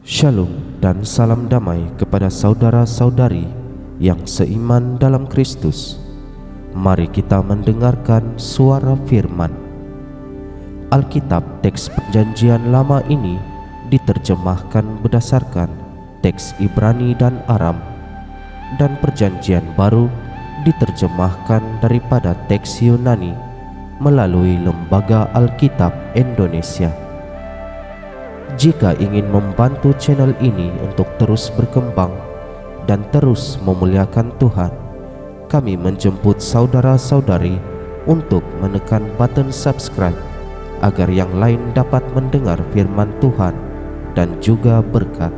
Shalom dan salam damai kepada saudara-saudari yang seiman dalam Kristus. Mari kita mendengarkan suara firman. Alkitab teks Perjanjian Lama ini diterjemahkan berdasarkan teks Ibrani dan Aram, dan Perjanjian Baru diterjemahkan daripada teks Yunani melalui Lembaga Alkitab Indonesia. Jika ingin membantu channel ini untuk terus berkembang dan terus memuliakan Tuhan, kami menjemput saudara-saudari untuk menekan button subscribe agar yang lain dapat mendengar firman Tuhan dan juga berkat.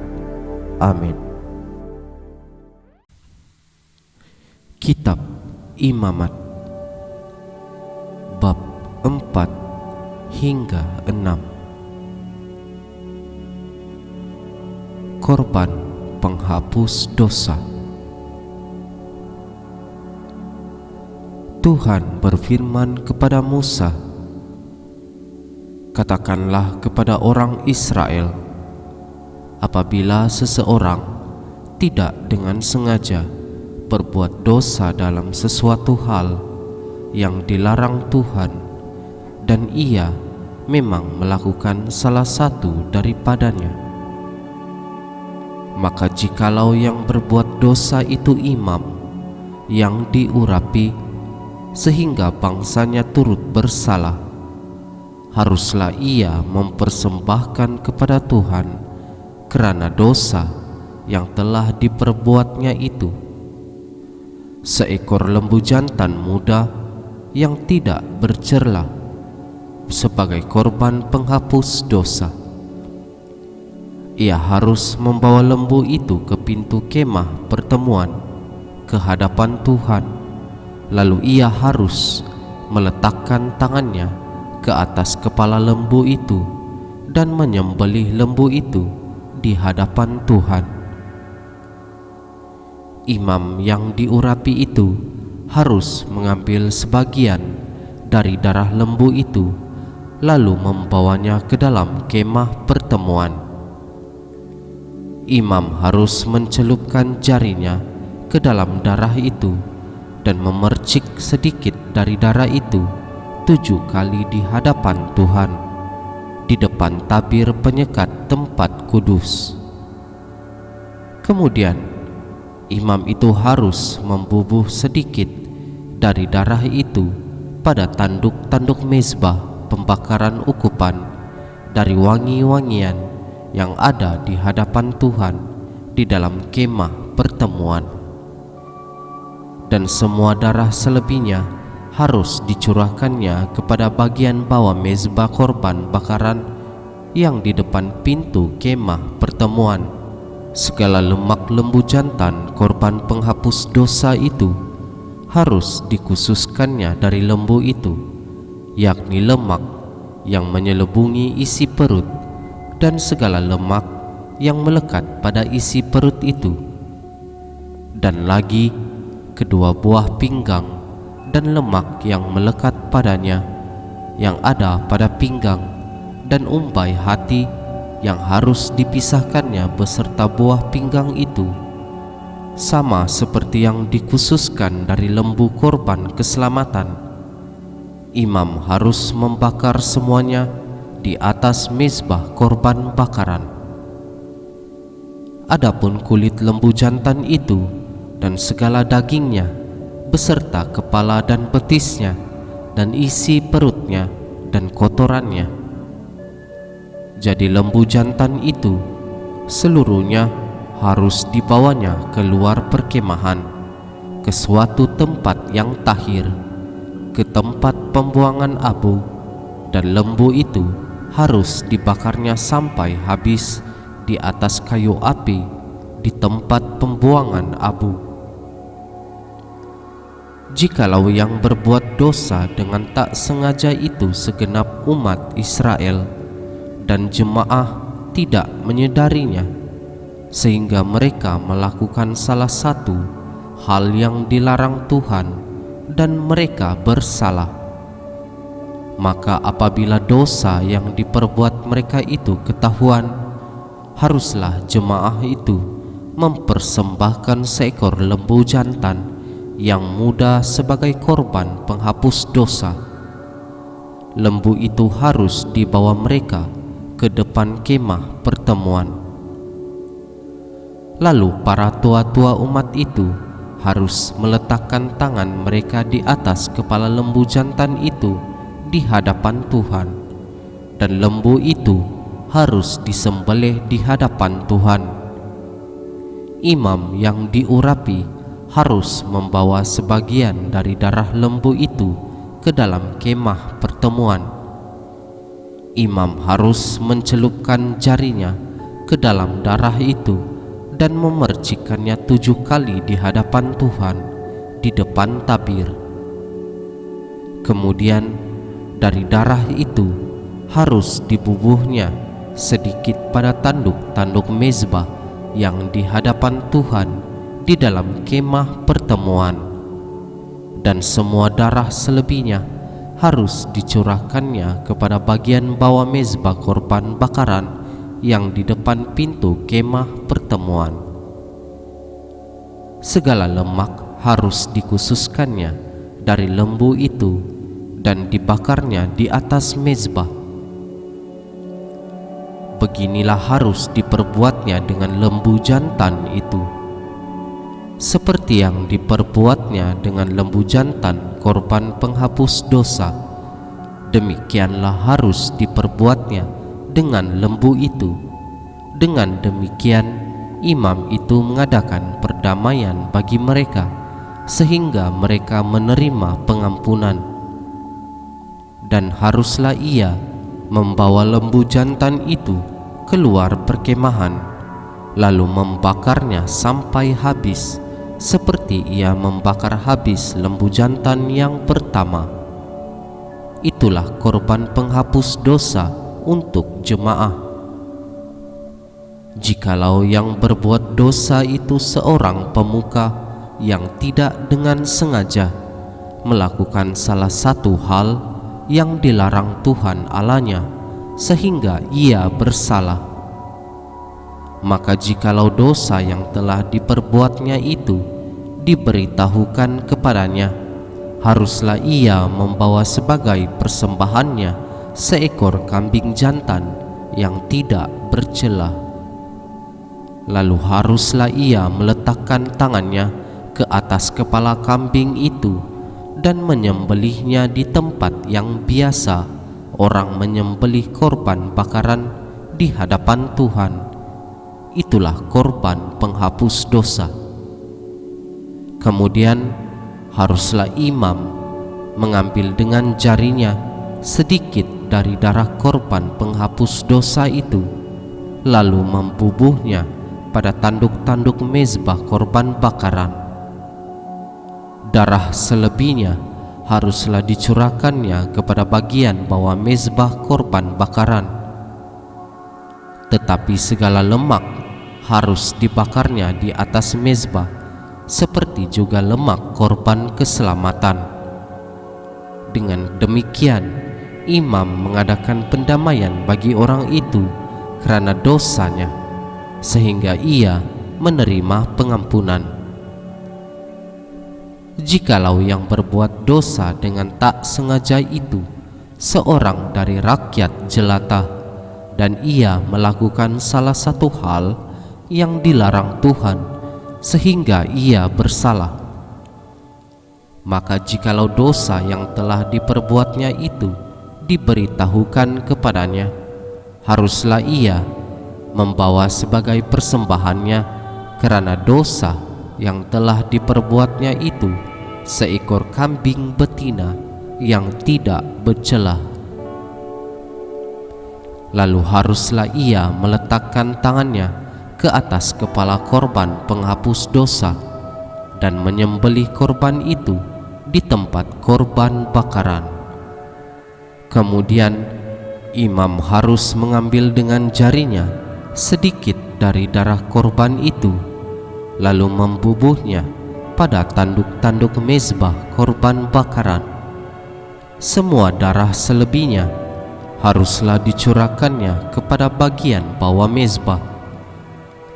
Amin. Kitab Imamat bab 4 hingga 6. Korban penghapus dosa. Tuhan berfirman kepada Musa, "Katakanlah kepada orang Israel, apabila seseorang tidak dengan sengaja berbuat dosa dalam sesuatu hal yang dilarang Tuhan, dan ia memang melakukan salah satu daripadanya, maka jikalau yang berbuat dosa itu imam yang diurapi sehingga bangsanya turut bersalah, haruslah ia mempersembahkan kepada Tuhan kerana dosa yang telah diperbuatnya itu seekor lembu jantan muda yang tidak bercela sebagai korban penghapus dosa. Ia harus membawa lembu itu ke pintu kemah pertemuan ke hadapan Tuhan, lalu ia harus meletakkan tangannya ke atas kepala lembu itu dan menyembelih lembu itu di hadapan Tuhan. Imam yang diurapi itu harus mengambil sebagian dari darah lembu itu lalu membawanya ke dalam kemah pertemuan. Imam harus mencelupkan jarinya ke dalam darah itu dan memercik sedikit dari darah itu 7 kali di hadapan Tuhan, di depan tabir penyekat tempat kudus. Kemudian imam itu harus membubuh sedikit dari darah itu pada tanduk-tanduk mezbah pembakaran ukupan dari wangi-wangian yang ada di hadapan Tuhan di dalam kemah pertemuan, dan semua darah selebihnya harus dicurahkannya kepada bagian bawah mezbah korban bakaran yang di depan pintu kemah pertemuan. Segala lemak lembu jantan korban penghapus dosa itu harus dikhususkannya dari lembu itu, yakni lemak yang menyelubungi isi perut dan segala lemak yang melekat pada isi perut itu, dan lagi kedua buah pinggang dan lemak yang melekat padanya yang ada pada pinggang, dan umbai hati yang harus dipisahkannya beserta buah pinggang itu, sama seperti yang dikhususkan dari lembu korban keselamatan. Imam harus membakar semuanya di atas mezbah korban bakaran. Adapun kulit lembu jantan itu dan segala dagingnya beserta kepala dan betisnya dan isi perutnya dan kotorannya. Jadi lembu jantan itu seluruhnya harus dibawanya keluar perkemahan ke suatu tempat yang tahir, ke tempat pembuangan abu, dan lembu itu harus dibakarnya sampai habis di atas kayu api di tempat pembuangan abu. Jikalau yang berbuat dosa dengan tak sengaja itu segenap umat Israel, dan jemaah tidak menyadarinya, sehingga mereka melakukan salah satu hal yang dilarang Tuhan dan mereka bersalah, maka apabila dosa yang diperbuat mereka itu ketahuan, haruslah jemaah itu mempersembahkan seekor lembu jantan yang muda sebagai korban penghapus dosa. Lembu itu harus dibawa mereka ke depan kemah pertemuan. Lalu para tua-tua umat itu harus meletakkan tangan mereka di atas kepala lembu jantan itu di hadapan Tuhan, dan lembu itu harus disembelih di hadapan Tuhan. Imam yang diurapi harus membawa sebagian dari darah lembu itu ke dalam kemah pertemuan. Imam harus mencelupkan jarinya ke dalam darah itu dan memercikannya 7 kali di hadapan Tuhan di depan tabir. Kemudian dari darah itu harus dibubuhnya sedikit pada tanduk-tanduk mezbah yang di hadapan Tuhan di dalam kemah pertemuan, dan semua darah selebihnya harus dicurahkannya kepada bagian bawah mezbah korban bakaran yang di depan pintu kemah pertemuan. Segala lemak harus dikhususkannya dari lembu itu dan dibakarnya di atas mezbah. Beginilah harus diperbuatnya dengan lembu jantan itu, seperti yang diperbuatnya dengan lembu jantan korban penghapus dosa. Demikianlah harus diperbuatnya dengan lembu itu. Dengan demikian imam itu mengadakan perdamaian bagi mereka sehingga mereka menerima pengampunan. Dan haruslah ia membawa lembu jantan itu keluar perkemahan, lalu membakarnya sampai habis, seperti ia membakar habis lembu jantan yang pertama. Itulah korban penghapus dosa untuk jemaah. Jikalau yang berbuat dosa itu seorang pemuka yang tidak dengan sengaja melakukan salah satu hal yang dilarang Tuhan Allahnya sehingga ia bersalah, maka jikalau dosa yang telah diperbuatnya itu diberitahukan kepadanya, haruslah ia membawa sebagai persembahannya seekor kambing jantan yang tidak bercela. Lalu haruslah ia meletakkan tangannya ke atas kepala kambing itu dan menyembelihnya di tempat yang biasa orang menyembelih korban bakaran di hadapan Tuhan. Itulah korban penghapus dosa. Kemudian haruslah imam mengambil dengan jarinya sedikit dari darah korban penghapus dosa itu, lalu membubuhnya pada tanduk-tanduk mezbah korban bakaran. Darah selebihnya haruslah dicurahkannya kepada bagian bawah mezbah korban bakaran, tetapi segala lemak harus dibakarnya di atas mezbah, seperti juga lemak korban keselamatan. Dengan demikian imam mengadakan pendamaian bagi orang itu karena dosanya, sehingga ia menerima pengampunan. Jikalau yang berbuat dosa dengan tak sengaja itu seorang dari rakyat jelata, dan ia melakukan salah satu hal yang dilarang Tuhan sehingga ia bersalah, maka jikalau dosa yang telah diperbuatnya itu diberitahukan kepadanya, haruslah ia membawa sebagai persembahannya karena dosa yang telah diperbuatnya itu seekor kambing betina yang tidak bercela. Lalu haruslah ia meletakkan tangannya ke atas kepala korban penghapus dosa dan menyembelih korban itu di tempat korban bakaran. Kemudian imam harus mengambil dengan jarinya sedikit dari darah korban itu, lalu membubuhnya pada tanduk-tanduk mezbah korban bakaran. Semua darah selebihnya haruslah dicurahkannya kepada bagian bawah mezbah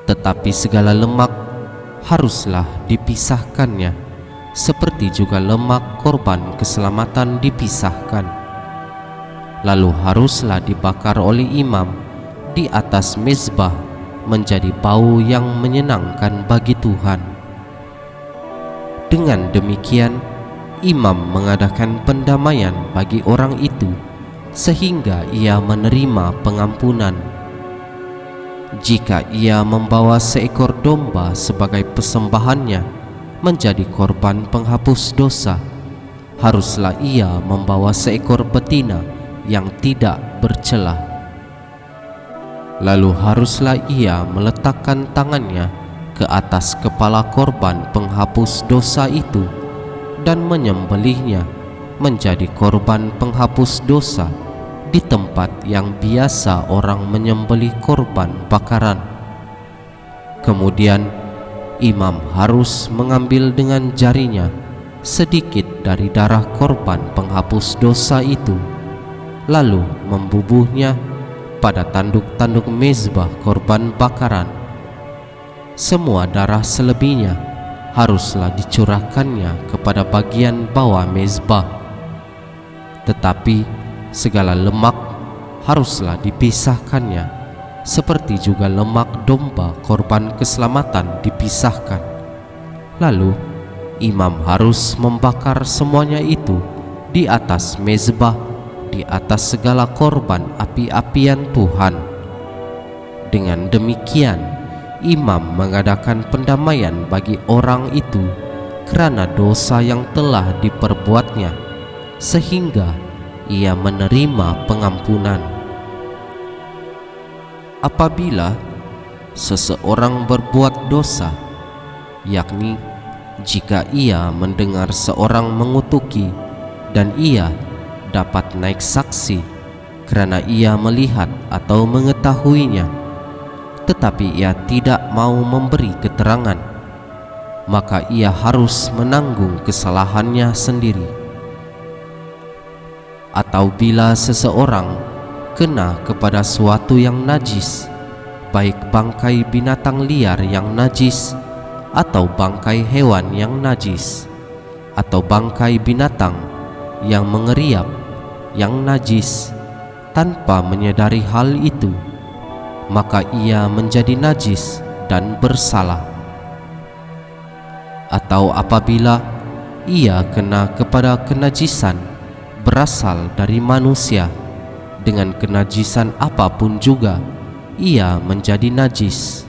Tetapi segala lemak haruslah dipisahkannya, seperti juga lemak korban keselamatan dipisahkan. Lalu haruslah dibakar oleh imam di atas mezbah menjadi bau yang menyenangkan bagi Tuhan. Dengan demikian, imam mengadakan pendamaian bagi orang itu sehingga ia menerima pengampunan. Jika ia membawa seekor domba sebagai persembahannya menjadi korban penghapus dosa, haruslah ia membawa seekor betina yang tidak bercela. Lalu haruslah ia meletakkan tangannya ke atas kepala korban penghapus dosa itu dan menyembelihnya menjadi korban penghapus dosa di tempat yang biasa orang menyembelih korban bakaran. Kemudian imam harus mengambil dengan jarinya sedikit dari darah korban penghapus dosa itu, lalu membubuhnya pada tanduk-tanduk mezbah korban bakaran. Semua darah selebihnya haruslah dicurahkannya kepada bagian bawah mezbah, tetapi segala lemak haruslah dipisahkannya, seperti juga lemak domba korban keselamatan dipisahkan. Lalu imam harus membakar semuanya itu di atas mezbah, di atas segala korban api-apian Tuhan. Dengan demikian, imam mengadakan pendamaian bagi orang itu karena dosa yang telah diperbuatnya, sehingga ia menerima pengampunan. Apabila seseorang berbuat dosa, yakni jika ia mendengar seorang mengutuki dan ia dapat naik saksi karena ia melihat atau mengetahuinya, tetapi ia tidak mau memberi keterangan, maka ia harus menanggung kesalahannya sendiri. Atau bila seseorang kena kepada suatu yang najis, baik bangkai binatang liar yang najis, atau bangkai hewan yang najis, atau bangkai binatang yang mengeriap yang najis, tanpa menyadari hal itu, maka ia menjadi najis dan bersalah. Atau apabila ia kena kepada kenajisan berasal dari manusia, dengan kenajisan apapun juga ia menjadi najis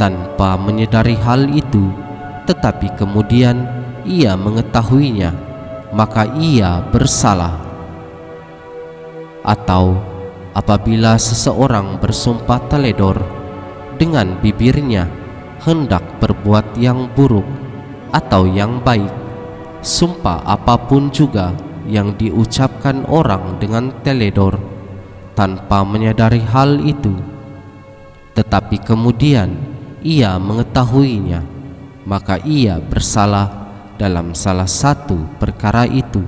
tanpa menyadari hal itu, tetapi kemudian ia mengetahuinya, maka ia bersalah. Atau apabila seseorang bersumpah teledor dengan bibirnya hendak berbuat yang buruk atau yang baik, sumpah apapun juga yang diucapkan orang dengan teledor tanpa menyadari hal itu, tetapi kemudian ia mengetahuinya, maka ia bersalah dalam salah satu perkara itu.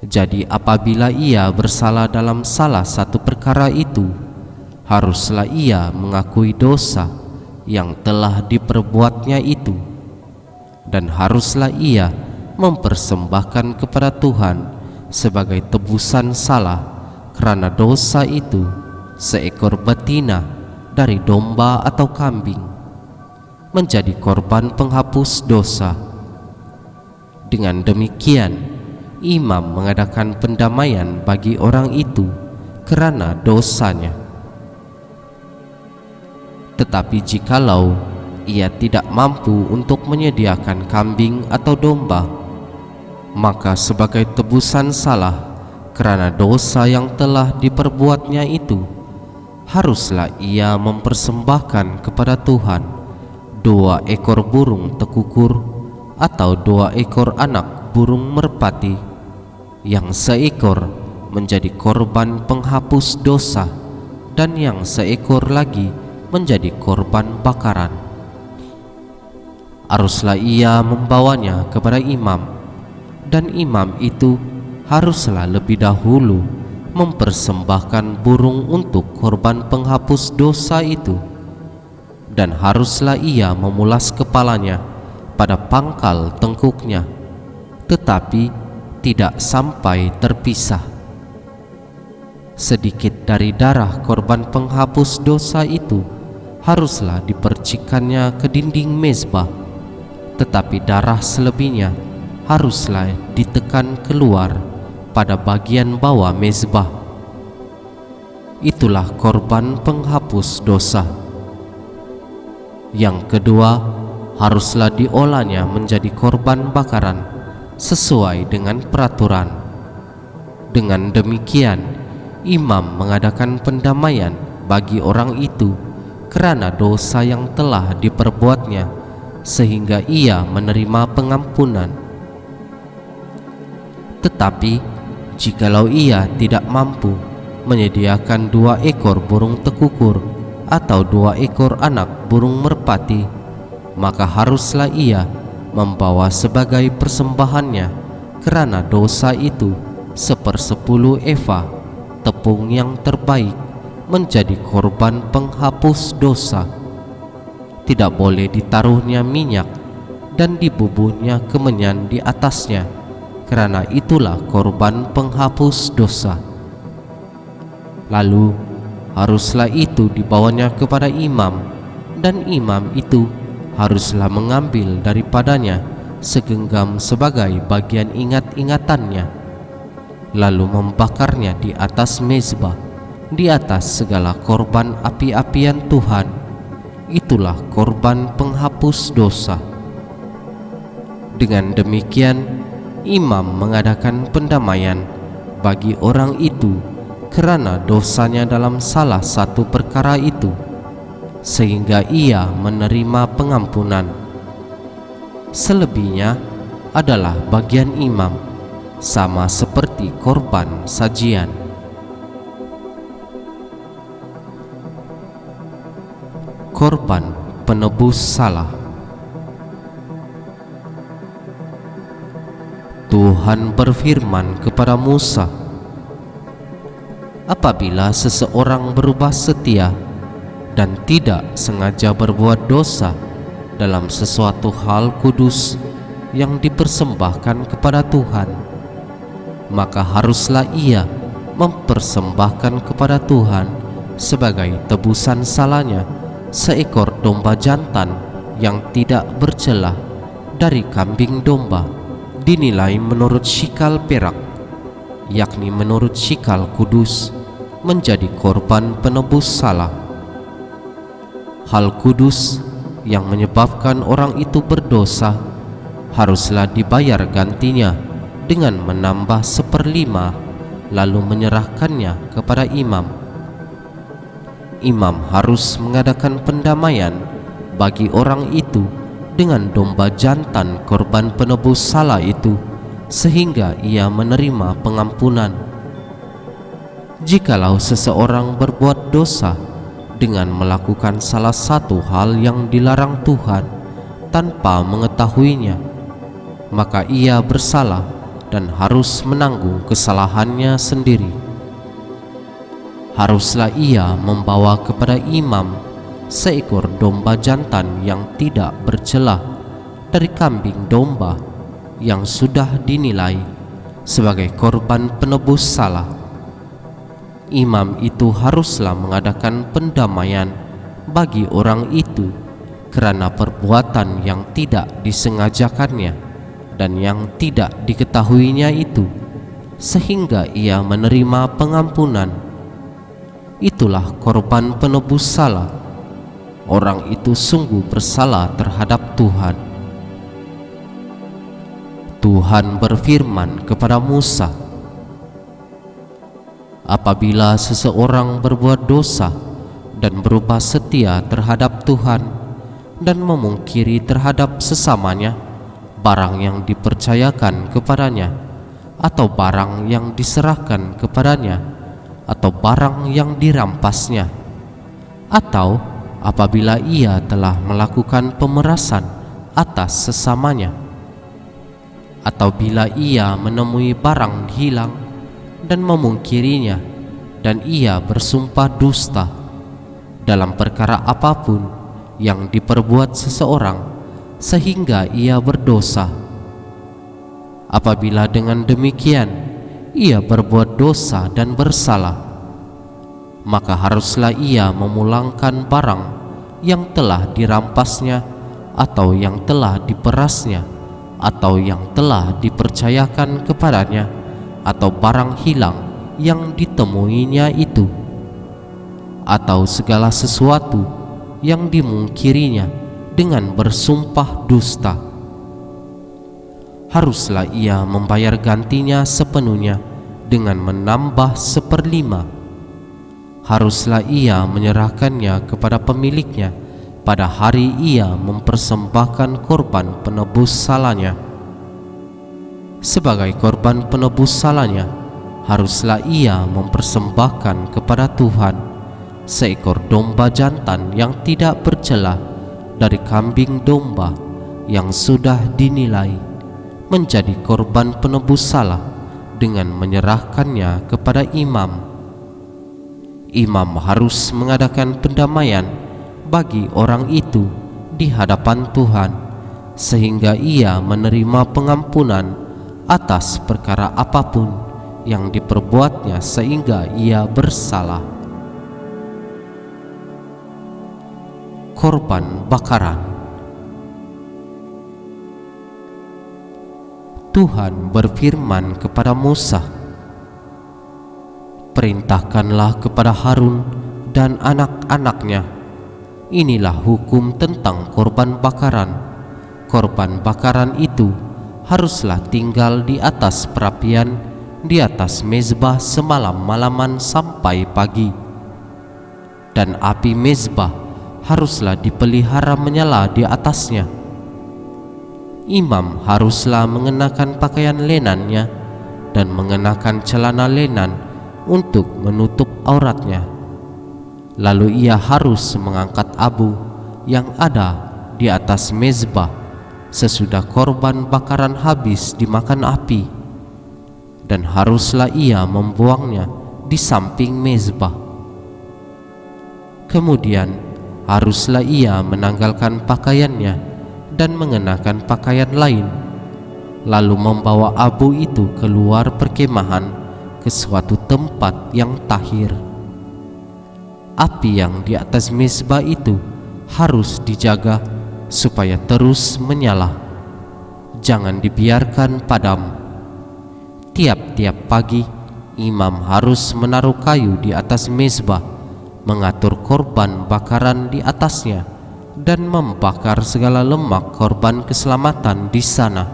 Jadi apabila ia bersalah dalam salah satu perkara itu, haruslah ia mengakui dosa yang telah diperbuatnya itu, dan haruslah ia mempersembahkan kepada Tuhan sebagai tebusan salah karena dosa itu seekor betina dari domba atau kambing, menjadi korban penghapus dosa. Dengan demikian, imam mengadakan pendamaian bagi orang itu karena dosanya. Tetapi jikalau ia tidak mampu untuk menyediakan kambing atau domba, maka sebagai tebusan salah karena dosa yang telah diperbuatnya itu, haruslah ia mempersembahkan kepada Tuhan 2 ekor burung tekukur atau 2 ekor anak burung merpati, yang seekor menjadi korban penghapus dosa dan yang seekor lagi menjadi korban bakaran. Haruslah ia membawanya kepada imam, dan imam itu haruslah lebih dahulu mempersembahkan burung untuk korban penghapus dosa itu, dan haruslah ia memulas kepalanya pada pangkal tengkuknya, tetapi tidak sampai terpisah. Sedikit dari darah korban penghapus dosa itu haruslah dipercikkannya ke dinding mezbah, tetapi darah selebihnya haruslah ditekan keluar pada bagian bawah mezbah. Itulah korban penghapus dosa. Yang kedua, haruslah diolahnya menjadi korban bakaran sesuai dengan peraturan. Dengan demikian, imam mengadakan pendamaian bagi orang itu kerana dosa yang telah diperbuatnya, sehingga ia menerima pengampunan. Tetapi jikalau ia tidak mampu menyediakan 2 ekor burung tekukur atau 2 ekor anak burung merpati, maka haruslah ia membawa sebagai persembahannya kerana dosa itu 1/10 eva tepung yang terbaik menjadi korban penghapus dosa. Tidak boleh ditaruhnya minyak dan dibubuhnya kemenyan di atasnya, kerana itulah korban penghapus dosa. Lalu haruslah itu dibawanya kepada imam, dan imam itu haruslah mengambil daripadanya segenggam sebagai bagian ingat-ingatannya, lalu membakarnya di atas mezbah, di atas segala korban api-apian Tuhan. Itulah korban penghapus dosa. Dengan demikian, imam mengadakan pendamaian bagi orang itu kerana dosanya dalam salah satu perkara itu, sehingga ia menerima pengampunan. Selebihnya adalah bagian imam, sama seperti korban sajian. Korban penebus salah. Tuhan berfirman kepada Musa, apabila seseorang berubah setia dan tidak sengaja berbuat dosa dalam sesuatu hal kudus yang dipersembahkan kepada Tuhan, maka haruslah ia mempersembahkan kepada Tuhan sebagai tebusan salahnya seekor domba jantan yang tidak bercelah dari kambing domba, dinilai menurut shikal perak, yakni menurut shikal kudus, menjadi korban penebus salah. Hal kudus yang menyebabkan orang itu berdosa haruslah dibayar gantinya dengan menambah 1/5, lalu menyerahkannya kepada imam. Imam harus mengadakan pendamaian bagi orang itu dengan domba jantan korban penebus salah itu, sehingga ia menerima pengampunan. Jikalau seseorang berbuat dosa dengan melakukan salah satu hal yang dilarang Tuhan tanpa mengetahuinya, maka ia bersalah dan harus menanggung kesalahannya sendiri. Haruslah ia membawa kepada imam seekor domba jantan yang tidak bercelah dari kambing domba yang sudah dinilai sebagai korban penebus salah. Imam itu haruslah mengadakan pendamaian bagi orang itu kerana perbuatan yang tidak disengajakannya dan yang tidak diketahuinya itu, sehingga ia menerima pengampunan. Itulah korban penebus salah. Orang itu sungguh bersalah terhadap Tuhan. Tuhan berfirman kepada Musa, apabila seseorang berbuat dosa dan berubah setia terhadap Tuhan dan memungkiri terhadap sesamanya barang yang dipercayakan kepadanya, atau barang yang diserahkan kepadanya, atau barang yang dirampasnya, atau apabila ia telah melakukan pemerasan atas sesamanya, atau bila ia menemui barang hilang dan memungkirinya, dan ia bersumpah dusta dalam perkara apapun yang diperbuat seseorang sehingga ia berdosa. Apabila dengan demikian ia berbuat dosa dan bersalah, maka haruslah ia memulangkan barang yang telah dirampasnya, atau yang telah diperasnya, atau yang telah dipercayakan kepadanya, atau barang hilang yang ditemuinya itu, atau segala sesuatu yang dimungkirinya dengan bersumpah dusta. Haruslah ia membayar gantinya sepenuhnya dengan menambah 1/5. Haruslah ia menyerahkannya kepada pemiliknya pada hari ia mempersembahkan korban penebus salahnya. Sebagai korban penebus salahnya, haruslah ia mempersembahkan kepada Tuhan seekor domba jantan yang tidak bercela dari kambing domba yang sudah dinilai menjadi korban penebus salah, dengan menyerahkannya kepada imam. Imam harus mengadakan pendamaian bagi orang itu di hadapan Tuhan, sehingga ia menerima pengampunan atas perkara apapun yang diperbuatnya sehingga ia bersalah. Korban bakaran. Tuhan berfirman kepada Musa, "Perintahkanlah kepada Harun dan anak-anaknya, inilah hukum tentang korban bakaran. Korban bakaran itu haruslah tinggal di atas perapian, di atas mezbah semalam-malaman sampai pagi. Dan api mezbah haruslah dipelihara menyala di atasnya. Imam haruslah mengenakan pakaian lenannya dan mengenakan celana lenan untuk menutup auratnya. Lalu ia harus mengangkat abu yang ada di atas mezbah sesudah korban bakaran habis dimakan api, dan haruslah ia membuangnya di samping mezbah. Kemudian haruslah ia menanggalkan pakaiannya dan mengenakan pakaian lain, lalu membawa abu itu keluar perkemahan ke suatu tempat yang tahir. Api yang di atas mezbah itu harus dijaga supaya terus menyala, jangan dibiarkan padam. Tiap-tiap pagi imam harus menaruh kayu di atas mezbah, mengatur korban bakaran di atasnya, dan membakar segala lemak korban keselamatan di sana.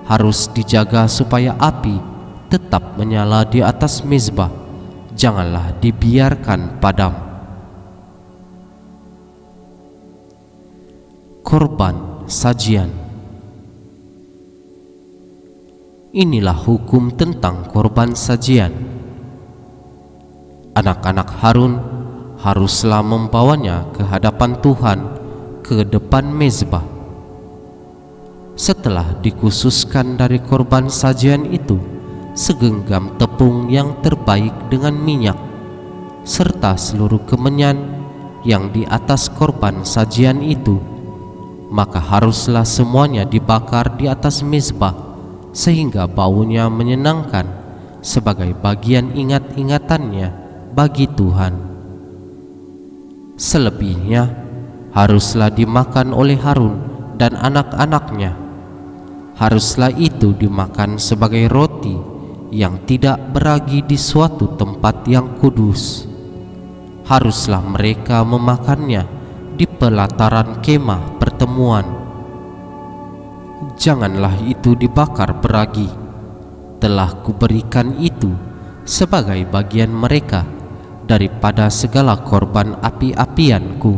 Harus dijaga supaya api tetap menyala di atas mezbah, janganlah dibiarkan padam. Korban sajian. Inilah hukum tentang korban sajian. Anak-anak Harun haruslah membawanya ke hadapan Tuhan ke depan mezbah. Setelah dikhususkan dari korban sajian itu segenggam tepung yang terbaik dengan minyak, serta seluruh kemenyan yang di atas korban sajian itu, maka haruslah semuanya dibakar di atas mezbah sehingga baunya menyenangkan sebagai bagian ingat-ingatannya bagi Tuhan. Selebihnya haruslah dimakan oleh Harun dan anak-anaknya. Haruslah itu dimakan sebagai roti yang tidak beragi di suatu tempat yang kudus. Haruslah mereka memakannya di pelataran kemah pertemuan. Janganlah itu dibakar beragi. Telah kuberikan itu sebagai bagian mereka daripada segala korban api-apianku.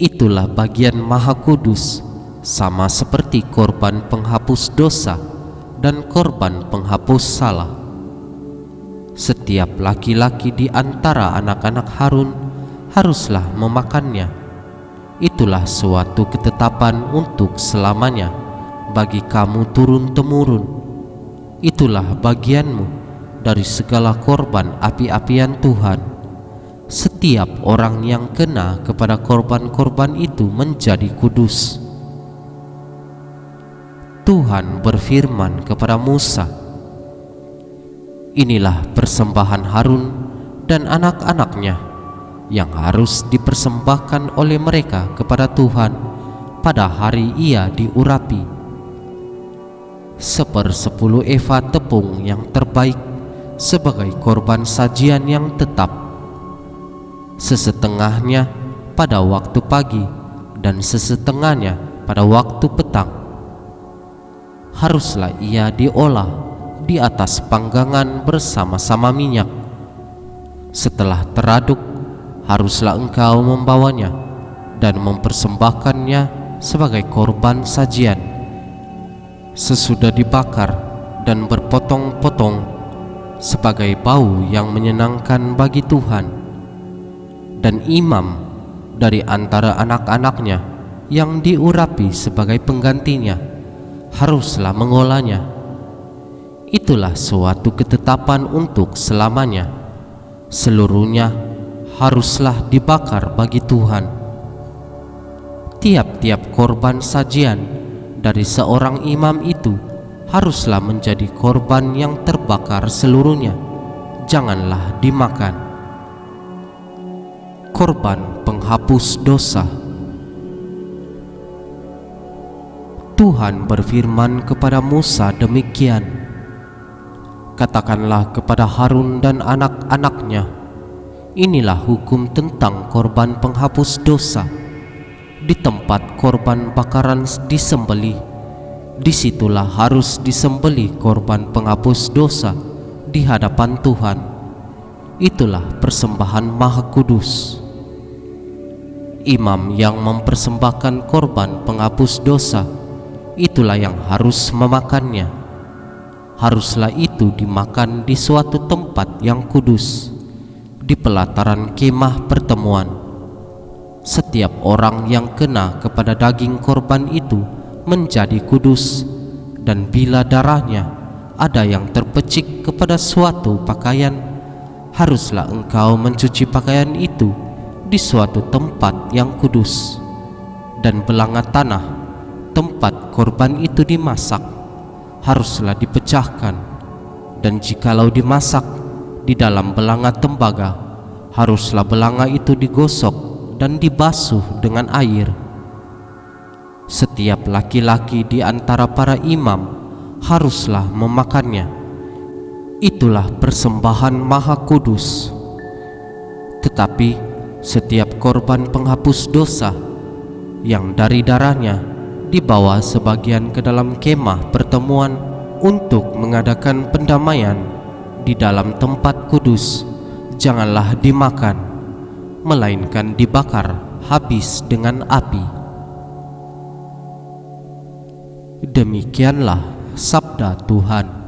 Itulah bagian maha kudus, sama seperti korban penghapus dosa dan korban penghapus salah. Setiap laki-laki di antara anak-anak Harun haruslah memakannya. Itulah suatu ketetapan untuk selamanya bagi kamu turun-temurun. itulah bagianmu dari segala korban api-apian Tuhan. Setiap orang yang kena kepada korban-korban itu menjadi kudus. Tuhan berfirman kepada Musa, inilah persembahan Harun dan anak-anaknya yang harus dipersembahkan oleh mereka kepada Tuhan pada hari ia diurapi. 1/10 eva tepung yang terbaik sebagai korban sajian yang tetap, sesetengahnya pada waktu pagi dan sesetengahnya pada waktu petang. Haruslah ia diolah di atas panggangan bersama-sama minyak. Setelah teraduk, haruslah engkau membawanya dan mempersembahkannya sebagai korban sajian. Sesudah dibakar dan berpotong-potong sebagai bau yang menyenangkan bagi Tuhan. Dan imam dari antara anak-anaknya yang diurapi sebagai penggantinya haruslah mengolahnya. Itulah suatu ketetapan untuk selamanya. Seluruhnya haruslah dibakar bagi Tuhan. Tiap-tiap korban sajian dari seorang imam itu haruslah menjadi korban yang terbakar seluruhnya, janganlah dimakan. Korban penghapus dosa. Tuhan berfirman kepada Musa demikian, katakanlah kepada Harun dan anak-anaknya, inilah hukum tentang korban penghapus dosa. Di tempat korban bakaran disembelih, disitulah harus disembelih korban penghapus dosa di hadapan Tuhan. Itulah persembahan Maha Kudus. Imam yang mempersembahkan korban penghapus dosa, itulah yang harus memakannya. Haruslah itu dimakan di suatu tempat yang kudus, di pelataran kemah pertemuan. Setiap orang yang kena kepada daging korban itu menjadi kudus, dan bila darahnya ada yang terpecik kepada suatu pakaian, haruslah engkau mencuci pakaian itu di suatu tempat yang kudus. Dan belanga tanah tempat korban itu dimasak haruslah dipecahkan, dan jikalau dimasak di dalam belanga tembaga, haruslah belanga itu digosok dan dibasuh dengan air. Setiap laki-laki di antara para imam haruslah memakannya. Itulah persembahan Maha Kudus. Tetapi setiap korban penghapus dosa yang dari darahnya dibawa sebagian ke dalam kemah pertemuan untuk mengadakan pendamaian di dalam tempat kudus, janganlah dimakan, melainkan dibakar habis dengan api. Demikianlah sabda Tuhan.